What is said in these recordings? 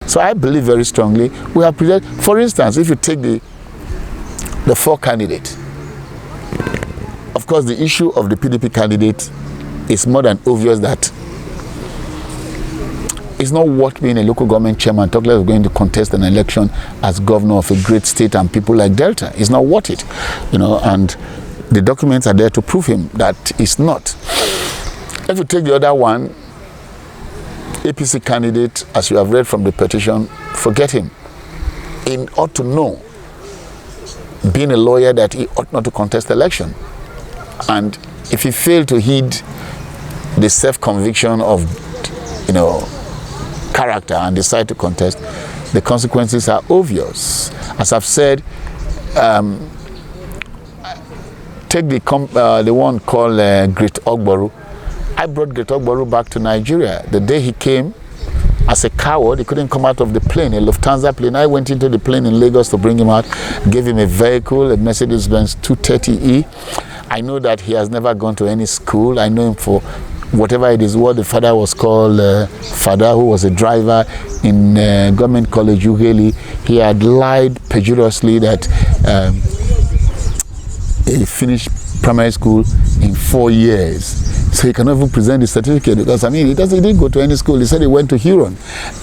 So I believe very strongly we have presented. For instance, if you take the 4 candidates, of course the issue of the PDP candidate is more than obvious that it's not worth being a local government chairman, talk less of going to contest an election as governor of a great state and people like Delta. It's not worth it, and the documents are there to prove him that it's not. If you take the other one, APC candidate, as you have read from the petition, forget him. He ought to know, being a lawyer, that he ought not to contest election. And if he failed to heed the self-conviction of, character and decide to contest, the consequences are obvious. As I've said, take the one called Great Ogboru. I brought Great Ogboru back to Nigeria. The day he came, as a coward, he couldn't come out of the plane, a Lufthansa plane. I went into the plane in Lagos to bring him out, gave him a vehicle, a Mercedes-Benz 230E. I know that he has never gone to any school. I know him for whatever it is, what the father was called, father who was a driver in government college, Ughelli. He had lied pejorously that he finished primary school in 4 years. So he cannot even present the certificate because, he didn't go to any school. He said he went to Huron.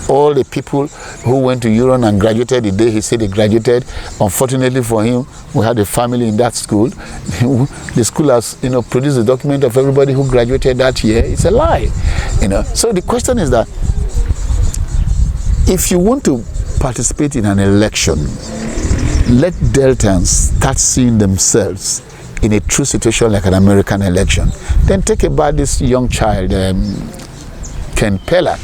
All the people who went to Huron and graduated the day he said he graduated, unfortunately for him, we had a family in that school. The school has, produced a document of everybody who graduated that year. It's a lie, So the question is that if you want to participate in an election, let Deltans start seeing themselves in a true situation like an American election. Then take about this young child, Ken Pella.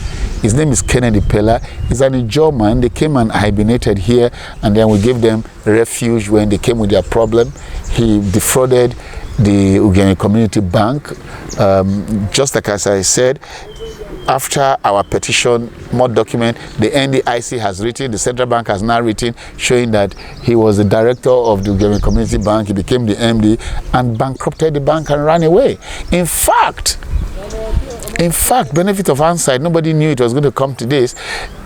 His name is Kennedy Pella. He's an Ijaw man. They came and hibernated here, and then we gave them refuge when they came with their problem. He defrauded the Ughelli Community Bank. Just like as I said, after our petition, more document, the NDIC has written, the central bank has now written, showing that he was the director of the Ughelli Community Bank. He became the MD and bankrupted the bank and ran away. In fact, benefit of hindsight, nobody knew it was going to come to this.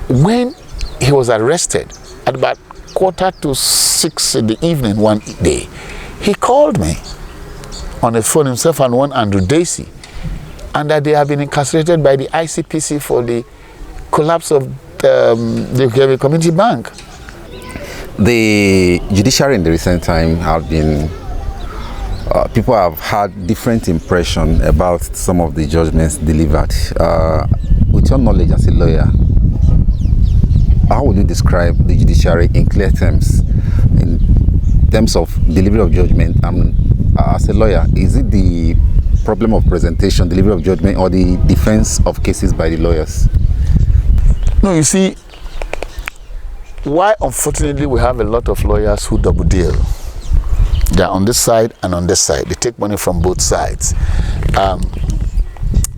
When he was arrested at about 5:45 in the evening one day, he called me on the phone, himself and one Andrew Dacey, and that they have been incarcerated by the ICPC for the collapse of the Ughelli Community Bank. The judiciary in the recent time have been, people have had different impression about some of the judgments delivered. With your knowledge as a lawyer, how would you describe the judiciary in clear terms, in terms of delivery of judgment? And as a lawyer, is it the problem of presentation, delivery of judgment, or the defense of cases by the lawyers? No, you see, why unfortunately we have a lot of lawyers who double deal. They're on this side and on this side. They take money from both sides.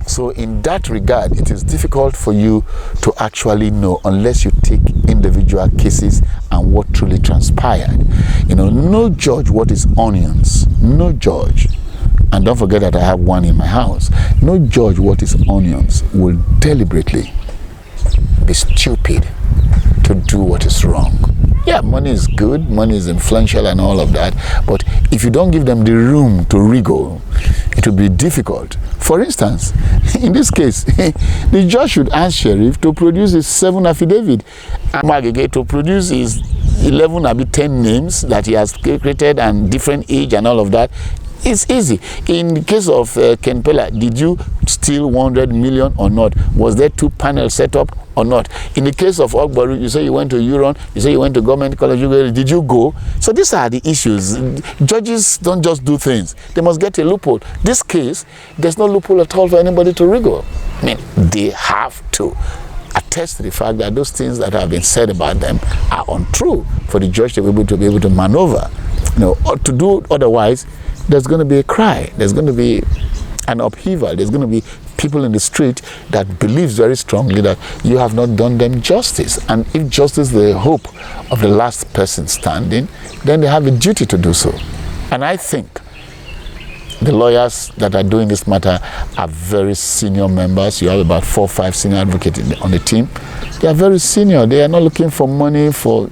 So in that regard, it is difficult for you to actually know unless you take individual cases and what truly transpired. No judge what is onions. No judge. And don't forget that I have one in my house. No judge what is onions will deliberately be stupid to do what is wrong. Yeah, money is good, money is influential and all of that, but if you don't give them the room to wriggle, it will be difficult. For instance, in this case, the judge should ask Sheriff to produce his 7 affidavit, Omo-Agege to produce his 11 or 10 names that he has created and different age and all of that. It's easy. In the case of Ken Pella, did you steal 100 million or not? Was there 2 panels set up or not? In the case of Ogboru, you say you went to Huron, you say you went to government college, did you go? So these are the issues. Judges don't just do things. They must get a loophole. This case, there's no loophole at all for anybody to wriggle. They have to attest to the fact that those things that have been said about them are untrue for the judge to be able to maneuver. Or to do otherwise, there's going to be a cry, there's going to be an upheaval, there's going to be people in the street that believes very strongly that you have not done them justice. And if justice is the hope of the last person standing, then they have a duty to do so. And I think the lawyers that are doing this matter are very senior members. You have about 4 or 5 senior advocates on the team. They are very senior. They are not looking for money for,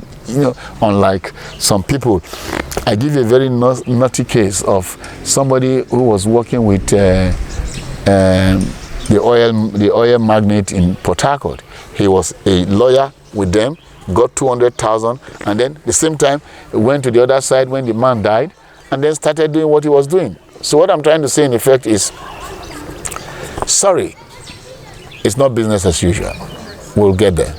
unlike some people. I give you a very nutty case of somebody who was working with the oil magnate in Port Harcourt. He was a lawyer with them, got 200,000, and then the same time went to the other side when the man died, and then started doing what he was doing. So what I'm trying to say in effect is, sorry, it's not business as usual. We'll get there.